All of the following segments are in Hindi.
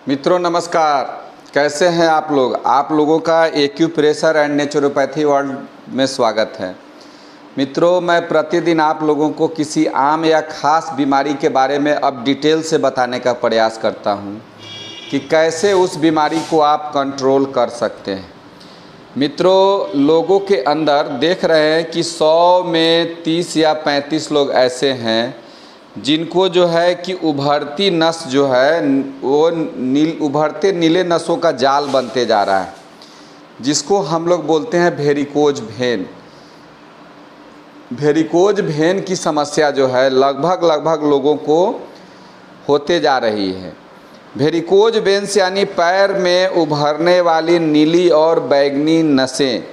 मित्रों नमस्कार। कैसे हैं आप लोग? आप लोगों का एक्यूप्रेशर एंड नेचुरोपैथी वर्ल्ड में स्वागत है। मित्रों, मैं प्रतिदिन आप लोगों को किसी आम या ख़ास बीमारी के बारे में अब डिटेल से बताने का प्रयास करता हूं कि कैसे उस बीमारी को आप कंट्रोल कर सकते हैं। मित्रों, लोगों के अंदर देख रहे हैं कि 100 में 30 या 35 लोग ऐसे हैं जिनको जो है कि उभरती नस जो है वो उभरते नीले नसों का जाल बनते जा रहा है, जिसको हम लोग बोलते हैं वेरिकोज वेन। वेरिकोज वेन की समस्या जो है लगभग लोगों को होते जा रही है। वेरिकोज वेन्स यानी पैर में उभरने वाली नीली और बैंगनी नसें।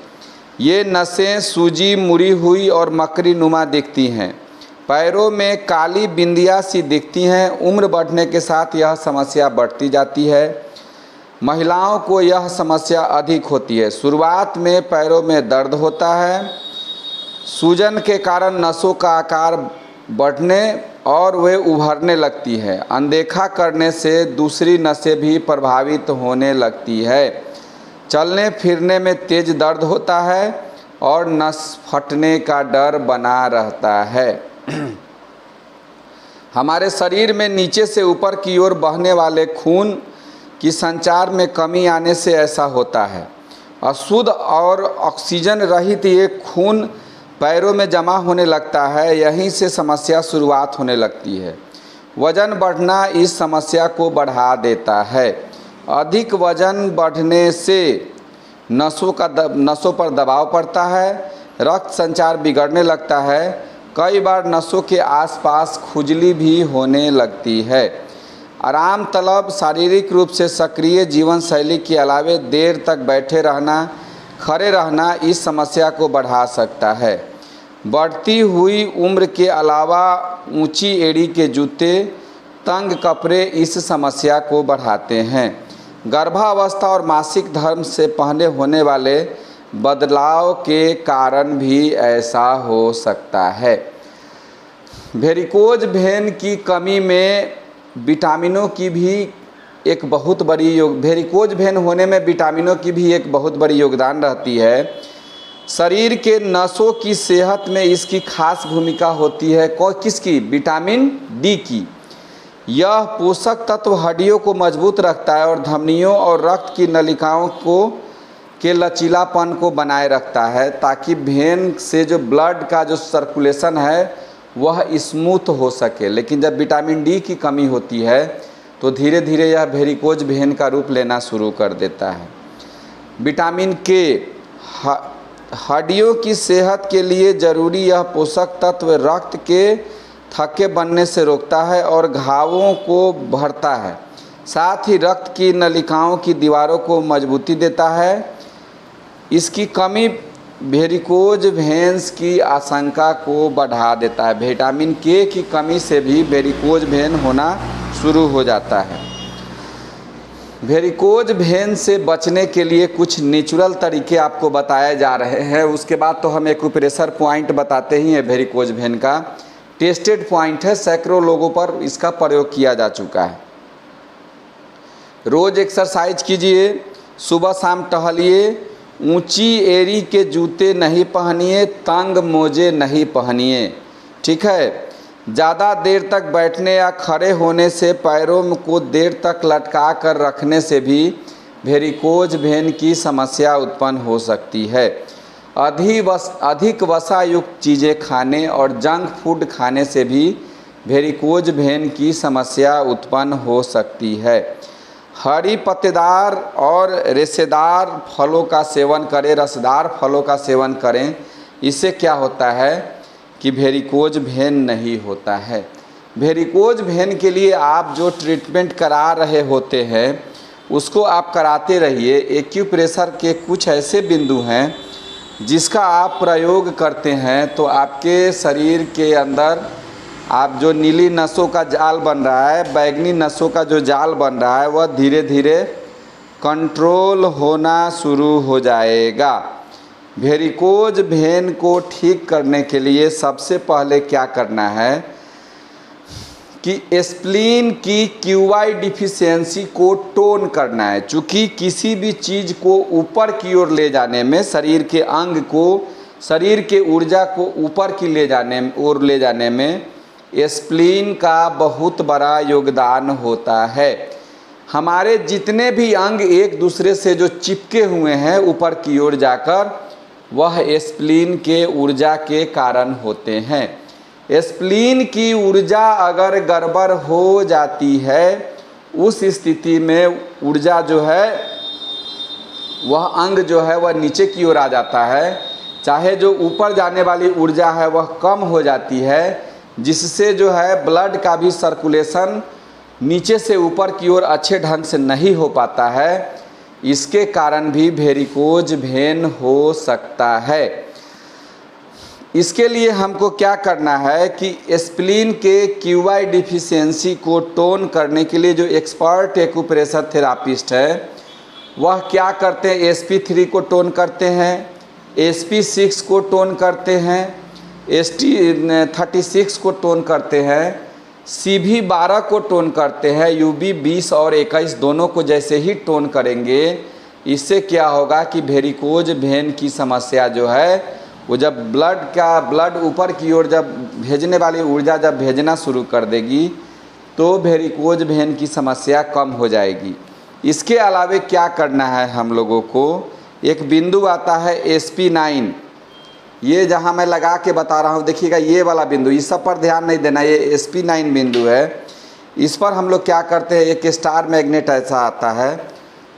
ये नसें सूजी मुड़ी हुई और मकड़ी नुमा दिखती हैं। पैरों में काली बिंदियाँ सी दिखती हैं। उम्र बढ़ने के साथ यह समस्या बढ़ती जाती है। महिलाओं को यह समस्या अधिक होती है। शुरुआत में पैरों में दर्द होता है। सूजन के कारण नसों का आकार बढ़ने और वे उभरने लगती है। अनदेखा करने से दूसरी नसें भी प्रभावित होने लगती है। चलने फिरने में तेज दर्द होता है और नस फटने का डर बना रहता है। हमारे शरीर में नीचे से ऊपर की ओर बहने वाले खून की संचार में कमी आने से ऐसा होता है। अशुद्ध और ऑक्सीजन रहित ये खून पैरों में जमा होने लगता है। यहीं से समस्या शुरुआत होने लगती है। वजन बढ़ना इस समस्या को बढ़ा देता है। अधिक वजन बढ़ने से नसों पर दबाव पड़ता है। रक्त संचार बिगड़ने लगता है। कई बार नसों के आसपास खुजली भी होने लगती है। आराम तलब, शारीरिक रूप से सक्रिय जीवन शैली के अलावे देर तक बैठे रहना, खड़े रहना इस समस्या को बढ़ा सकता है। बढ़ती हुई उम्र के अलावा ऊंची एड़ी के जूते, तंग कपड़े इस समस्या को बढ़ाते हैं। गर्भावस्था और मासिक धर्म से पहले होने वाले बदलाव के कारण भी ऐसा हो सकता है। वेरिकोज वेन की कमी में विटामिनों की भी एक बहुत बड़ी वेरिकोज वेन होने में विटामिनों की भी एक बहुत बड़ी योगदान रहती है। शरीर के नसों की सेहत में इसकी खास भूमिका होती है। किसकी? विटामिन डी की। यह पोषक तत्व हड्डियों को मजबूत रखता है और धमनियों और रक्त की नलिकाओं के लचीलापन को बनाए रखता है, ताकि वेन से जो ब्लड का जो सर्कुलेशन है वह स्मूथ हो सके। लेकिन जब विटामिन डी की कमी होती है तो धीरे धीरे यह वेरिकोज वेन का रूप लेना शुरू कर देता है। विटामिन के हड्डियों की सेहत के लिए जरूरी यह पोषक तत्व रक्त के थक्के बनने से रोकता है और घावों को भरता है। साथ ही रक्त की नलिकाओं की दीवारों को मजबूती देता है। इसकी कमी वेरिकोज वेन्स की आशंका को बढ़ा देता है। विटामिन के की कमी से भी वेरिकोज वेन होना शुरू हो जाता है। वेरिकोज वेन से बचने के लिए कुछ नेचुरल तरीके आपको बताए जा रहे हैं। उसके बाद तो हम एक्यूप्रेशर पॉइंट बताते ही हैं। वेरिकोज वेन का टेस्टेड पॉइंट है, सैकड़ों लोगों पर इसका प्रयोग किया जा चुका है। रोज़ एक्सरसाइज कीजिए, सुबह शाम टहलिए, ऊंची एड़ी के जूते नहीं पहनिए, तंग मोजे नहीं पहनिए, ठीक है। ज़्यादा देर तक बैठने या खड़े होने से पैरों को देर तक लटका कर रखने से भी वेरिकोज वेन की समस्या उत्पन्न हो सकती है। अधिक वसा युक्त चीज़ें खाने और जंक फूड खाने से भी वेरिकोज वेन की समस्या उत्पन्न हो सकती है। हरी पत्तेदार और रेशेदार फलों का सेवन करें, रसदार फलों का सेवन करें। इससे क्या होता है कि वेरिकोज वेन नहीं होता है। वेरिकोज वेन के लिए आप जो ट्रीटमेंट करा रहे होते हैं उसको आप कराते रहिए। एक्यूप्रेशर के कुछ ऐसे बिंदु हैं जिसका आप प्रयोग करते हैं तो आपके शरीर के अंदर आप जो नीली नसों का जाल बन रहा है, बैंगनी नसों का जो जाल बन रहा है, वह धीरे धीरे कंट्रोल होना शुरू हो जाएगा। वेरिकोज वेन को ठीक करने के लिए सबसे पहले क्या करना है कि स्प्लीन की क्यूआई डिफिशियंसी को टोन करना है। चूँकि किसी भी चीज़ को ऊपर की ओर ले जाने में, शरीर के अंग को, शरीर के ऊर्जा को ऊपर की ले जाने में स्प्लीन का बहुत बड़ा योगदान होता है। हमारे जितने भी अंग एक दूसरे से जो चिपके हुए हैं ऊपर की ओर जाकर, वह स्प्लीन के ऊर्जा के कारण होते हैं। स्प्लीन की ऊर्जा अगर गड़बड़ हो जाती है, उस स्थिति में ऊर्जा जो है, वह अंग जो है वह नीचे की ओर आ जाता है। चाहे जो ऊपर जाने वाली ऊर्जा है वह कम हो जाती है, जिससे जो है ब्लड का भी सर्कुलेशन नीचे से ऊपर की ओर अच्छे ढंग से नहीं हो पाता है। इसके कारण भी वेरिकोज वेन हो सकता है। इसके लिए हमको क्या करना है कि स्प्लीन के क्यूआई डिफिशियंसी को टोन करने के लिए जो एक्सपर्ट एक्यूप्रेशर थेरापिस्ट है वह क्या करते हैं, SP3 को टोन करते हैं, SP6 को टोन करते हैं, ST36 को टोन करते हैं, CV12 को टोन करते हैं। UB20 और 21 दोनों को जैसे ही टोन करेंगे, इससे क्या होगा कि वेरिकोज वेन की समस्या जो है वो जब ब्लड ऊपर की ओर जब भेजने वाली ऊर्जा जब भेजना शुरू कर देगी तो वेरिकोज वेन की समस्या कम हो जाएगी। इसके अलावे क्या करना है हम लोगों को, एक बिंदु आता है SP9, ये जहाँ मैं लगा के बता रहा हूँ, देखिएगा ये वाला बिंदु, इस सब पर ध्यान नहीं देना, ये SP9 बिंदु है। इस पर हम लोग क्या करते हैं, एक स्टार मैग्नेट ऐसा आता है,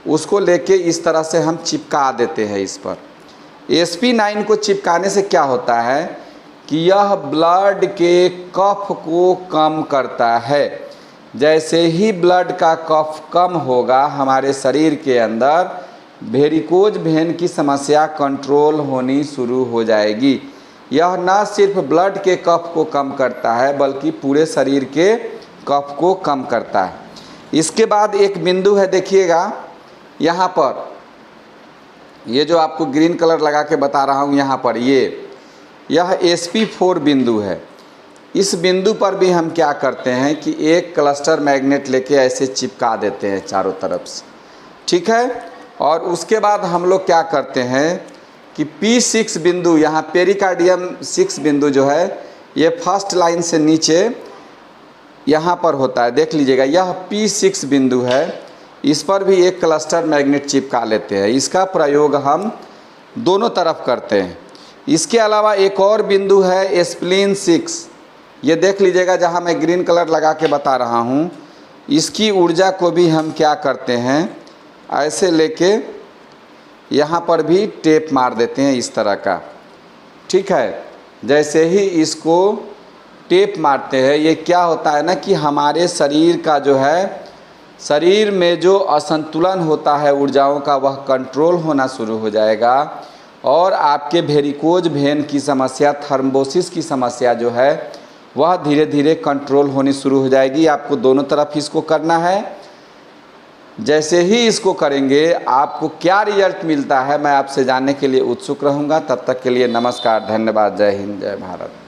उसको लेके इस तरह से हम चिपका देते हैं इस पर। SP9 को चिपकाने से क्या होता है कि यह ब्लड के कफ को कम करता है। जैसे ही ब्लड का कफ कम होगा हमारे शरीर के अंदर, वेरिकोज वेन की समस्या कंट्रोल होनी शुरू हो जाएगी। यह न सिर्फ ब्लड के कफ को कम करता है बल्कि पूरे शरीर के कफ को कम करता है। इसके बाद एक बिंदु है, देखिएगा यहाँ पर, ये जो आपको ग्रीन कलर लगा के बता रहा हूँ यहाँ पर, यह SP4 बिंदु है। इस बिंदु पर भी हम क्या करते हैं कि एक क्लस्टर मैग्नेट लेके ऐसे चिपका देते हैं चारों तरफ से, ठीक है। और उसके बाद हम लोग क्या करते हैं कि P6 बिंदु, यहाँ पेरिकार्डियम 6 बिंदु जो है, ये फर्स्ट लाइन से नीचे यहाँ पर होता है, देख लीजिएगा, यह P6 बिंदु है। इस पर भी एक क्लस्टर मैग्नेट चिपका लेते हैं। इसका प्रयोग हम दोनों तरफ करते हैं। इसके अलावा एक और बिंदु है स्प्लीन 6, ये देख लीजिएगा जहाँ मैं ग्रीन कलर लगा के बता रहा हूँ। इसकी ऊर्जा को भी हम क्या करते हैं, ऐसे लेके यहाँ पर भी टेप मार देते हैं इस तरह का, ठीक है। जैसे ही इसको टेप मारते हैं, ये क्या होता है ना कि हमारे शरीर का जो है, शरीर में जो असंतुलन होता है ऊर्जाओं का, वह कंट्रोल होना शुरू हो जाएगा और आपके वेरिकोज वेन की समस्या, थ्रोम्बोसिस की समस्या जो है वह धीरे धीरे कंट्रोल होनी शुरू हो जाएगी। आपको दोनों तरफ इसको करना है। जैसे ही इसको करेंगे आपको क्या रिजल्ट मिलता है मैं आपसे जानने के लिए उत्सुक रहूँगा। तब तक के लिए नमस्कार, धन्यवाद, जय हिंद, जय भारत।